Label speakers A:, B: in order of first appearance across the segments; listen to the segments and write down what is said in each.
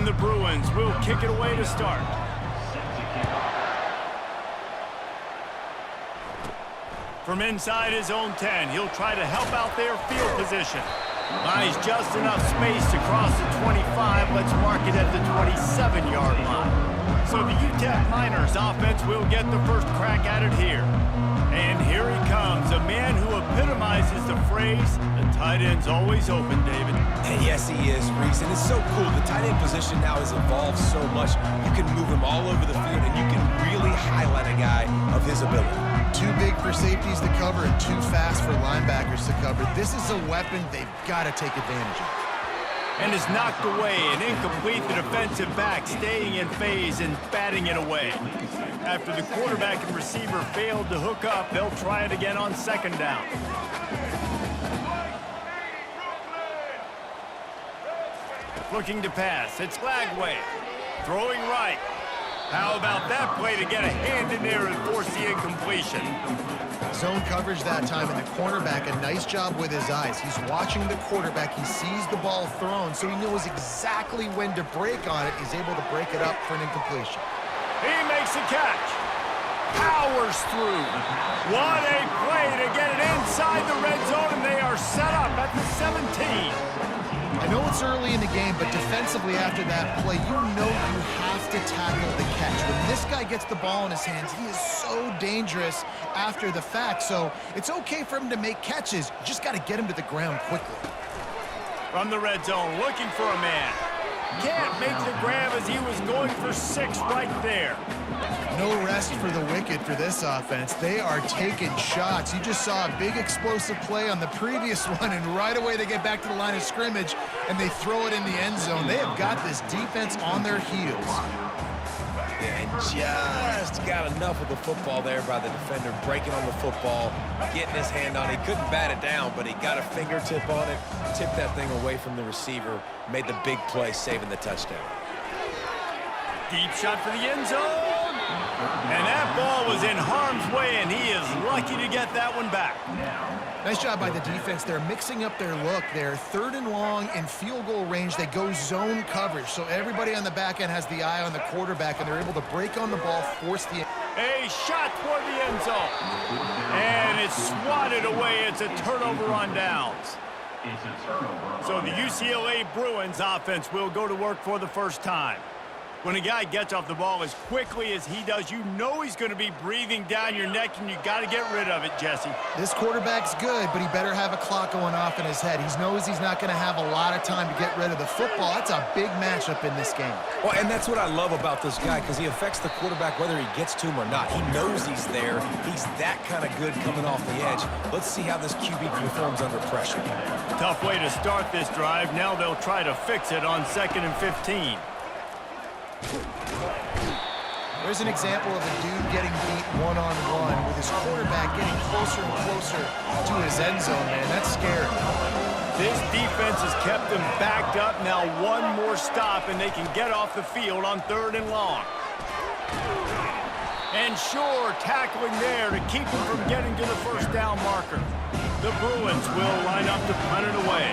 A: And the Bruins will kick it away to start. From inside his own 10, he'll try to help out their field position. Buys just enough space to cross the 25. Let's mark it at the 27-yard line. So the UTEP Miners offense will get the first crack at it here. And here he comes, a man who epitomizes the phrase, the tight end's always open, David.
B: And yes, he is, Reese, and it's so cool. The tight end position now has evolved so much. You can move him all over the field, and you can really highlight a guy of his ability.
C: Too big for safeties to cover and too fast for linebackers to cover. This is a weapon they've got to take advantage of.
A: And is knocked away and incomplete. The defensive back staying in phase and batting it away. After the quarterback and receiver failed to hook up, they'll try it again on second down. Looking to pass. It's Lagway. Throwing right. How about that play to get a hand in there and force the incompletion?
C: Zone coverage that time, and the cornerback, a nice job with his eyes. He's watching the quarterback. He sees the ball thrown, so he knows exactly when to break on it. He's able to break it up for an incompletion.
A: He makes a catch. Powers through. What a play to get it inside the red zone, and they are set up at the 17.
C: I know it's early in the game, but defensively after that play, you know you have to tackle the catch. When this guy gets the ball in his hands, he is so dangerous after the fact. So it's okay for him to make catches. You just got to get him to the ground quickly.
A: From the red zone, looking for a man. Can't make the grab as he was going for 6 right there.
C: No rest for the wicked for this offense. They are taking shots. You just saw a big explosive play on the previous one, and right away they get back to the line of scrimmage, and they throw it in the end zone. They have got this defense on their heels.
B: And just got enough of the football there by the defender, breaking on the football, getting his hand on it. He couldn't bat it down, but he got a fingertip on it, tipped that thing away from the receiver, made the big play, saving the touchdown.
A: Deep shot for the end zone. And that ball was in harm's way, and he is lucky to get that one back.
C: Nice job by the defense. They're mixing up their look. They're 3rd and long in field goal range. They go zone coverage, so everybody on the back end has the eye on the quarterback, and they're able to break on the ball, force the...
A: A shot toward the end zone. And it's swatted away. It's a turnover on downs. So the UCLA Bruins offense will go to work for the first time. When a guy gets off the ball as quickly as he does, you know he's going to be breathing down your neck, and you got to get rid of it, Jesse.
C: This quarterback's good, but he better have a clock going off in his head. He knows he's not going to have a lot of time to get rid of the football. That's a big matchup in this game.
B: Well, and that's what I love about this guy, because he affects the quarterback whether he gets to him or not. He knows he's there. He's that kind of good coming off the edge. Let's see how this QB performs under pressure.
A: Tough way to start this drive. Now they'll try to fix it on 2nd and 15.
C: There's an example of a dude getting beat one-on-one with his quarterback getting closer and closer to his end zone, man. That's scary.
A: This defense has kept them backed up. Now one more stop, and they can get off the field on 3rd and long. And sure, tackling there to keep them from getting to the first down marker. The Bruins will line up to punt it away.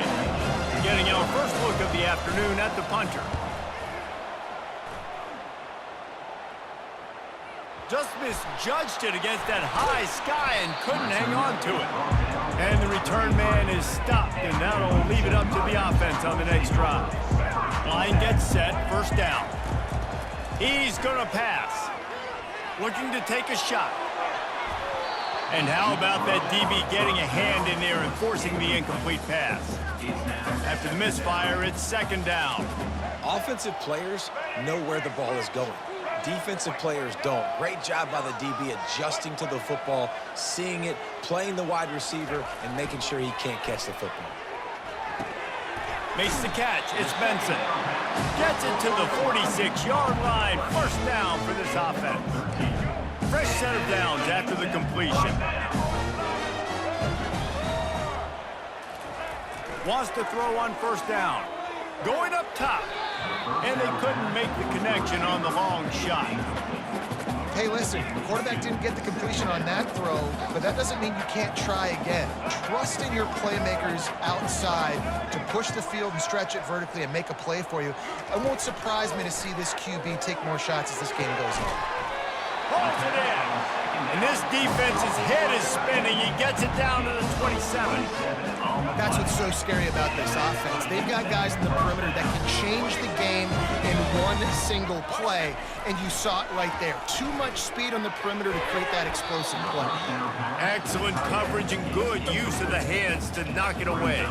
A: Getting our first look of the afternoon at the punter. Just misjudged it against that high sky and couldn't hang on to it. And the return man is stopped, and that'll leave it up to the offense on the next drive. Line gets set, first down. He's going to pass. Looking to take a shot. And how about that DB getting a hand in there and forcing the incomplete pass? After the misfire, it's 2nd down.
B: Offensive players know where the ball is going. Defensive players don't. Great job by the DB adjusting to the football, seeing it, playing the wide receiver, and making sure he can't catch the football.
A: Makes the catch. It's Benson. Gets it to the 46-yard line. First down for this offense. Fresh set of downs after the completion. Wants to throw on first down. Going up top. And they couldn't make the connection on the long shot.
C: hey, listen, the quarterback didn't get the completion on that throw, but that doesn't mean you can't try again. Trust in your playmakers outside to push the field and stretch it vertically and make a play for you. It won't surprise me to see this QB take more shots as this game goes on.
A: Pulls it in. And this defense's head is spinning. He gets it down to the 27.
C: That's what's so scary about this offense. They've got guys in the perimeter that can change the game in one single play, and you saw it right there. Too much speed on the perimeter to create that explosive play.
A: Excellent coverage and good use of the hands to knock it away.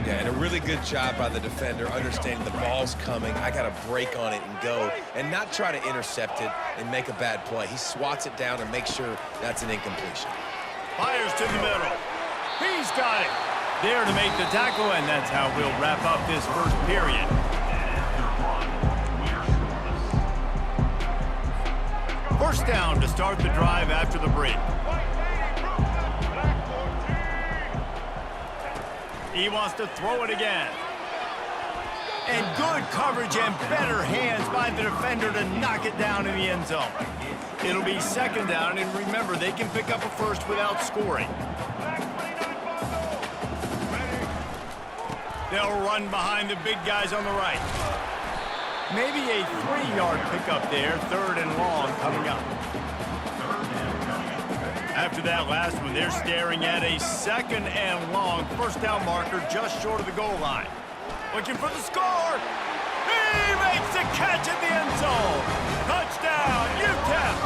B: Yeah, and a really good job by the defender understanding the ball's coming. I got to break on it and go, and not try to intercept it and make a bad play. He swats it down and makes sure that's an incompletion.
A: Fires to the middle. He's got it. There to make the tackle, and that's how we'll wrap up this first period. First down to start the drive after the break. He wants to throw it again. And good coverage and better hands by the defender to knock it down in the end zone. It'll be second down, and remember, they can pick up a first without scoring. They'll run behind the big guys on the right. Maybe a 3-yard pickup there, third and long coming up. After that last one, they're staring at a second and long first down marker just short of the goal line. Looking for the score. He makes the catch in the end zone. Touchdown, UTEP.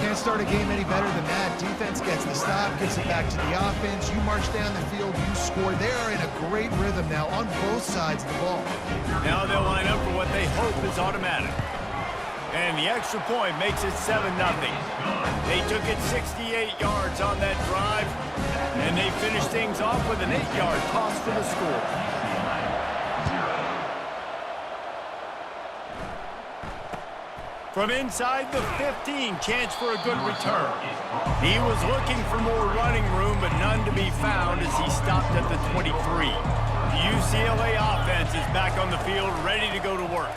C: Can't start a game any better than that. Defense gets the stop, gets it back to the offense. You march down the field, you score. They are in a great rhythm now on both sides of the ball.
A: Now they'll line up for what they hope is automatic. And the extra point makes it 7-0. They took it 68 yards on that drive, and they finished things off with an 8-yard toss for the score. From inside the 15, chance for a good return. He was looking for more running room, but none to be found as he stopped at the 23. The UCLA offense is back on the field, ready to go to work.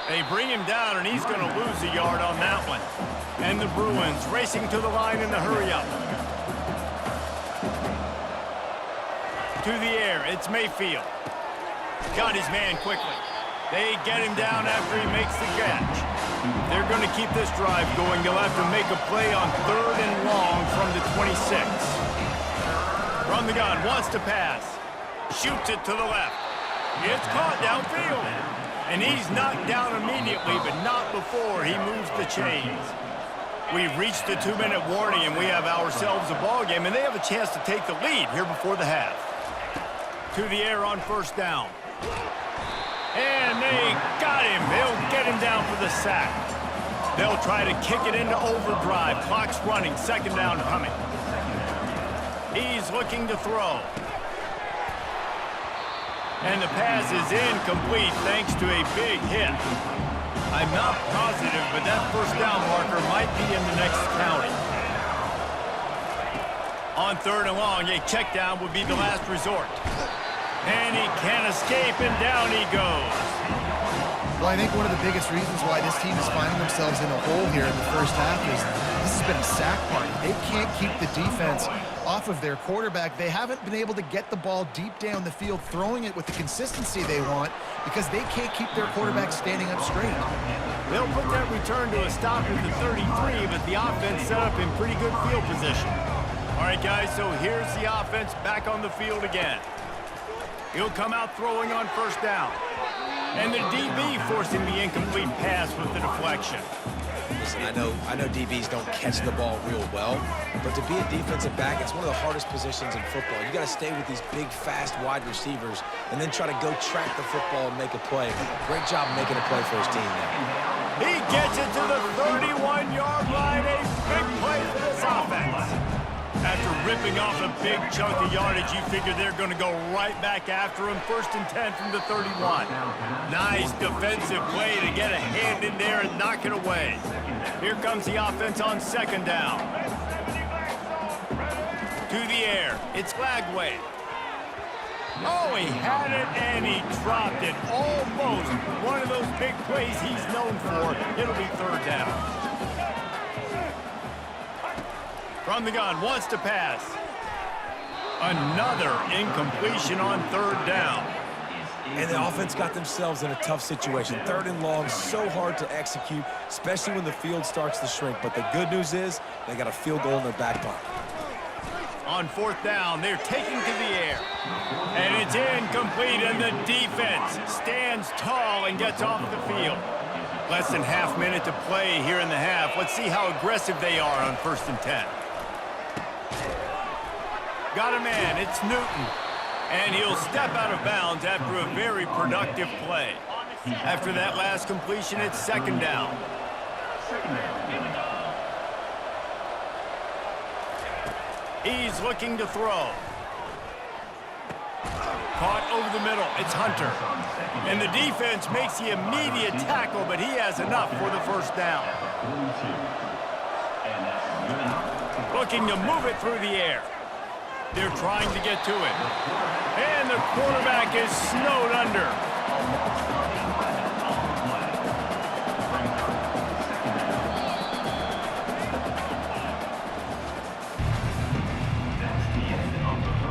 A: They bring him down, and he's going to lose a yard on that one. And the Bruins racing to the line in the hurry-up. To the air, it's Mayfield. Got his man quickly. They get him down after he makes the catch. They're going to keep this drive going. They'll have to make a play on third and long from the 26. From the gun, wants to pass. Shoots it to the left. It's caught downfield. And he's knocked down immediately, but not before he moves the chains. We've reached the 2-minute warning, and we have ourselves a ball game, and they have a chance to take the lead here before the half. To the air on first down. And they got him. They'll get him down for the sack. They'll try to kick it into overdrive. Clock's running. Second down coming. He's looking to throw. And the pass is incomplete thanks to a big hit. I'm not positive, but that first down marker might be in the next county. On third and long, a check down would be the last resort. And he can't escape, and down he goes.
C: Well, I think one of the biggest reasons why this team is finding themselves in a hole here in the first half is this has been a sack party. They can't keep the defense off of their quarterback. They haven't been able to get the ball deep down the field, throwing it with the consistency they want because they can't keep their quarterback standing up straight.
A: They'll put that return to a stop at the 33, but the offense set up in pretty good field position. All right, guys, so here's the offense back on the field again. He'll come out throwing on first down. And the DB forcing the incomplete pass with the deflection.
B: Listen, I know DBs don't catch the ball real well, but to be a defensive back, it's one of the hardest positions in football. You got to stay with these big, fast wide receivers and then try to go track the football and make a play. Great job making a play for his team there.
A: He gets it to the 31-yard line. A big play for this offense. After ripping off a big chunk of yardage, you figure they're going to go right back after him. First and 10 from the 31. Nice defensive play to get a hand in there and knock it away. Here comes the offense on second down. To the air. It's Lagway. Oh, he had it and he dropped it. Almost one of those big plays he's known for. It'll be third down. From the gun, wants to pass. Another incompletion on third down.
B: And the offense got themselves in a tough situation. Third and long, so hard to execute, especially when the field starts to shrink. But the good news is they got a field goal in their back pocket.
A: On fourth down, they're taking to the air. And it's incomplete, and the defense stands tall and gets off the field. Less than half minute to play here in the half. Let's see how aggressive they are on 1st and 10. Got a man, it's Newton. And he'll step out of bounds after a very productive play. After that last completion, it's 2nd down. He's looking to throw. Caught over the middle, it's Hunter. And the defense makes the immediate tackle, but he has enough for the 1st down. Looking to move it through the air. They're trying to get to it. And the quarterback is snowed under.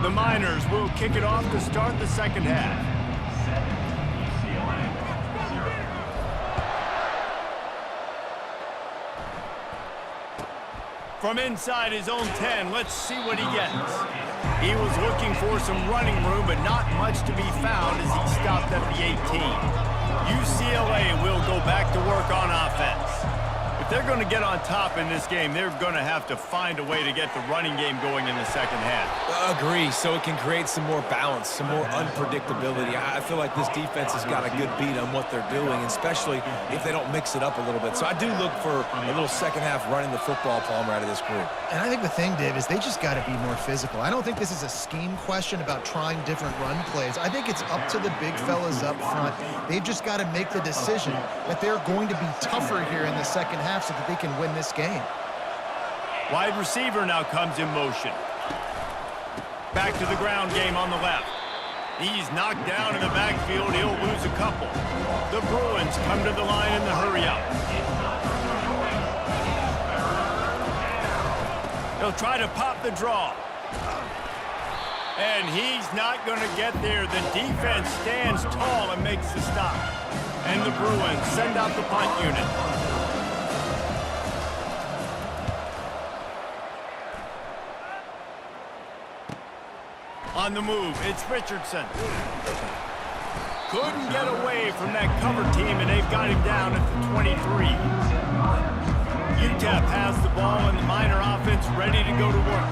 A: The Miners will kick it off to start the 2nd half. From inside his own 10, let's see what he gets. He was looking for some running room, but not much to be found as he stopped at the 18. UCLA will go back to work on offense. If they're going to get on top in this game, they're going to have to find a way to get the running game going in the 2nd half.
B: Agree, so it can create some more balance, some more unpredictability. I feel like this defense has got a good beat on what they're doing, especially if they don't mix it up a little bit. So I do look for a little 2nd half running the football Palmer out of this group.
C: And I think the thing, Dave, is they just got to be more physical. I don't think this is a scheme question about trying different run plays. I think it's up to the big fellas up front. They've just got to make the decision that they're going to be tougher here in the 2nd half so that they can win this game.
A: Wide receiver now comes in motion. Back to the ground game on the left. He's knocked down in the backfield. He'll lose a couple. The Bruins come to the line in the hurry-up. He'll try to pop the draw. And he's not going to get there. The defense stands tall and makes the stop. And the Bruins send out the punt unit. On the move, it's Richardson. Couldn't get away from that cover team, and they've got him down at the 23. UTEP has the ball, and the Miner offense ready to go to work.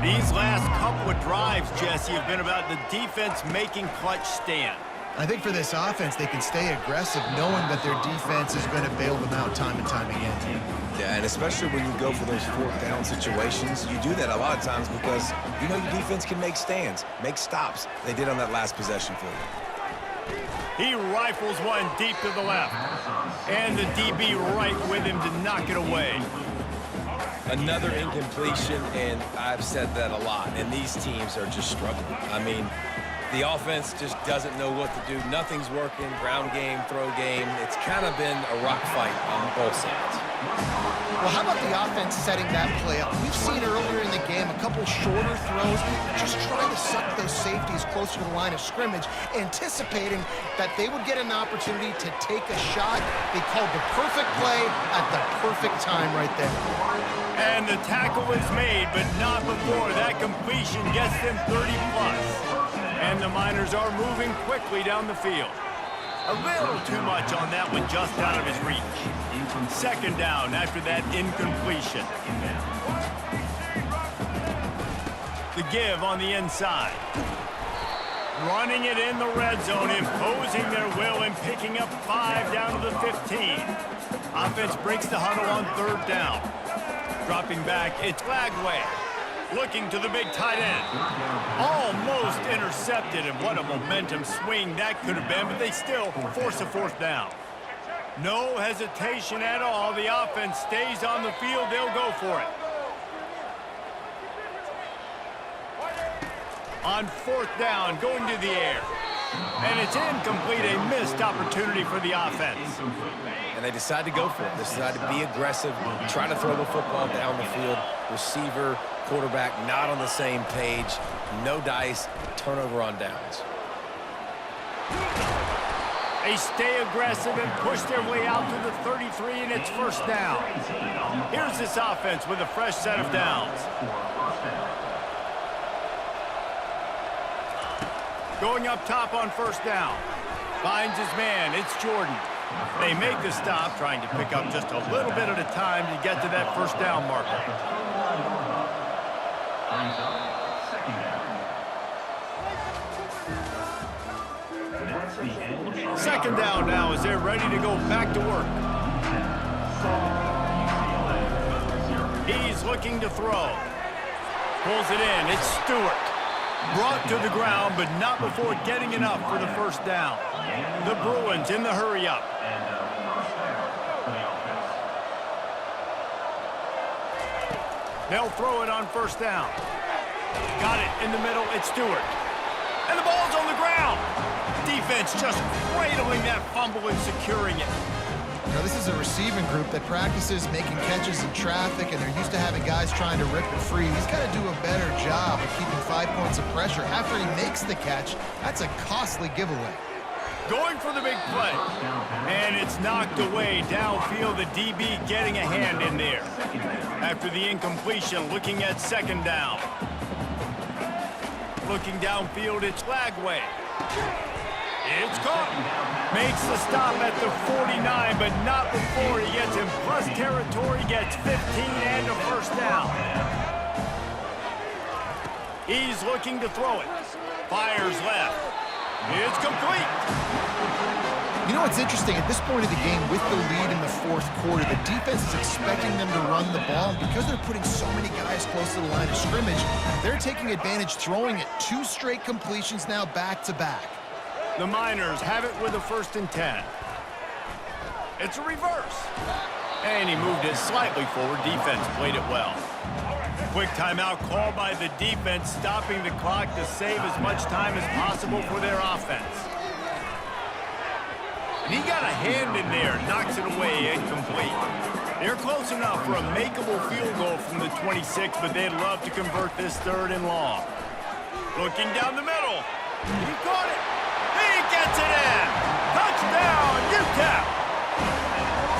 A: These last couple of drives, Jesse, have been about the defense making clutch stand.
C: I think for this offense, they can stay aggressive knowing that their defense is going to bail them out time and time again.
B: Yeah, and especially when you go for those 4th down situations, you do that a lot of times because you know your defense can make stands, make stops. They did on that last possession for you.
A: He rifles one deep to the left. And the DB right with him to knock it away.
B: Another incompletion, and I've said that a lot, and these teams are just struggling. I mean, the offense just doesn't know what to do. Nothing's working, ground game, throw game. It's kind of been a rock fight on both sides.
C: Well, how about the offense setting that play up? We've seen earlier in the game a couple shorter throws, just trying to suck those safeties closer to the line of scrimmage, anticipating that they would get an opportunity to take a shot. They called the perfect play at the perfect time right there.
A: And the tackle is made, but not before that completion gets them 30+. And the Miners are moving quickly down the field. A little too much on that one, just out of his reach. 2nd down after that incompletion. The give on the inside. Running it in the red zone, imposing their will and picking up 5 down to the 15. Offense breaks the huddle on 3rd down. Dropping back, it's Lagway. Looking to the big tight end. Almost intercepted, and what a momentum swing that could have been, but they still force a 4th down. No hesitation at all. The offense stays on the field. They'll go for it. On 4th down, going to the air. And it's incomplete, a missed opportunity for the offense.
B: And they decide to go for it. They decide to be aggressive, try to throw the football down the field. Receiver, quarterback not on the same page. No dice, turnover on downs.
A: They stay aggressive and push their way out to the 33, and it's 1st down. Here's this offense with a fresh set of downs. Going up top on 1st down. Finds his man. It's Jordan. They make the stop, trying to pick up just a little bit at a time to get to that 1st down marker. 2nd down now as they're ready to go back to work. He's looking to throw. Pulls it in. It's Stewart. Brought to the ground, but not before getting enough for the 1st down. The Bruins in the hurry-up. They'll throw it on 1st down. Got it in the middle. It's Stewart. And the ball's on the ground. Defense just cradling that fumble and securing it.
C: Now, this is a receiving group that practices making catches in traffic, and they're used to having guys trying to rip it free. He's got to do a better job of keeping 5 points of pressure. After he makes the catch, that's a costly giveaway.
A: Going for the big play. And it's knocked away downfield. The DB getting a hand in there. After the incompletion, looking at 2nd down. Looking downfield, it's Lagway. It's caught. Makes the stop at the 49, but not before he gets in plus territory, gets 15 and a 1st down. He's looking to throw it. Fires left. It's complete.
C: You know what's interesting? At this point of the game, with the lead in the 4th quarter, the defense is expecting them to run the ball. And because they're putting so many guys close to the line of scrimmage, they're taking advantage, throwing it 2 straight completions now back-to-back.
A: The Miners have it with a 1st and 10. It's a reverse. And he moved it slightly forward. Defense played it well. Quick timeout called by the defense, stopping the clock to save as much time as possible for their offense. And he got a hand in there, knocks it away, incomplete. They're close enough for a makeable field goal from the 26, but they'd love to convert this 3rd and long. Looking down the middle. He caught it. He gets it in. Touchdown, UTEP.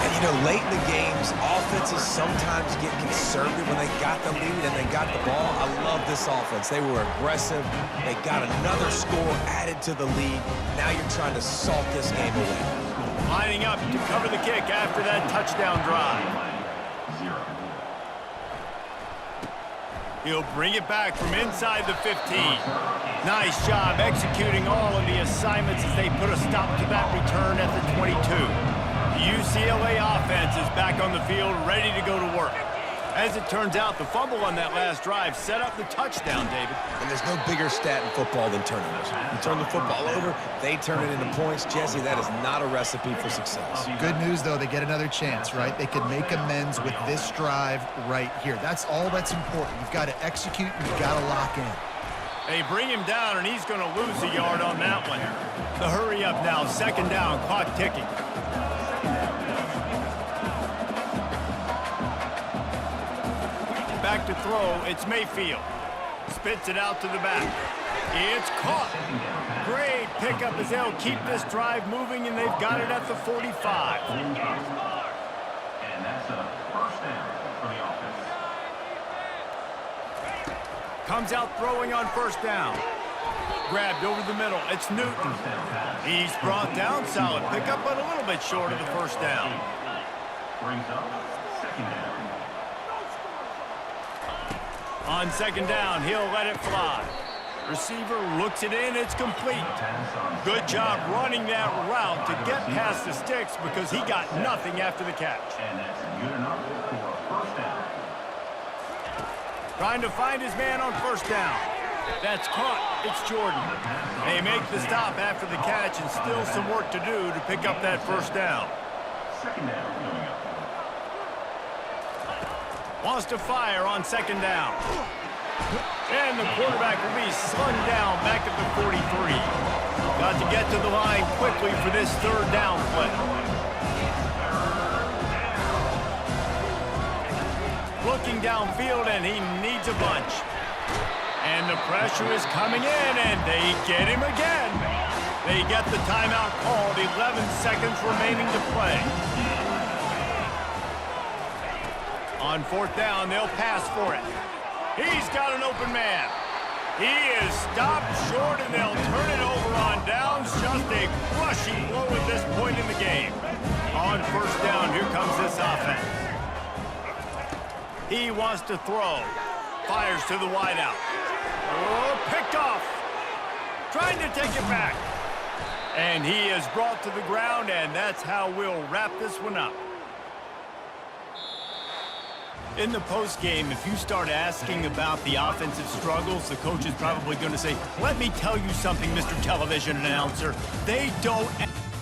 B: And, you know, late in the games, offenses sometimes get conservative when they got the lead and they got the ball. I love this offense. They were aggressive. They got another score added to the lead. Now you're trying to salt this game away.
A: Lining up to cover the kick after that touchdown drive. He'll bring it back from inside the 15. Nice job executing all of the assignments as they put a stop to that return at the 22. The UCLA offense is back on the field, ready to go to work. As it turns out, the fumble on that last drive set up the touchdown, David.
B: And there's no bigger stat in football than turnovers. You turn the football over, they turn it into points. Jesse, that is not a recipe for success.
C: Good news, though, they get another chance, right? They can make amends with this drive right here. That's all that's important. You've got to execute and you've got to lock in.
A: They bring him down, and he's going to lose a yard on that one. The hurry up now, 2nd down, clock ticking. Back to throw, it's Mayfield. Spits it out to the back. It's caught. Great pickup as they'll keep this drive moving, and they've got it at the 45.
D: And that's a 1st down for the offense.
A: Comes out throwing on 1st down. Grabbed over the middle. It's Newton. He's brought down. Solid pickup, but a little bit short of the 1st down.
D: Brings up 2nd down.
A: On 2nd down, he'll let it fly. Receiver looks it in. It's complete. Good job running that route to get past the sticks because he got nothing after the catch.
D: And that's good enough for 1st down.
A: Trying to find his man on 1st down. That's caught. It's Jordan. They make the stop after the catch, and still some work to do to pick up that 1st down.
D: 2nd down coming up.
A: Wants to fire on 2nd down. And the quarterback will be slung down back at the 43. Got to get to the line quickly for this third down play. Looking downfield, and he needs a bunch. And the pressure is coming in, and they get him again. They get the timeout called, 11 seconds remaining to play. On fourth down, they'll pass for it. He's got an open man. He is stopped short, and they'll turn it over on downs. Just a crushing blow at this point in the game. On first down, here comes this offense. He wants to throw. Fires to the wideout. Oh, picked off. Trying to take it back. And he is brought to the ground, and that's how we'll wrap this one up. In the postgame, if you start asking about the offensive struggles, the coach is probably going to say, let me tell you something, Mr. Television Announcer. They don't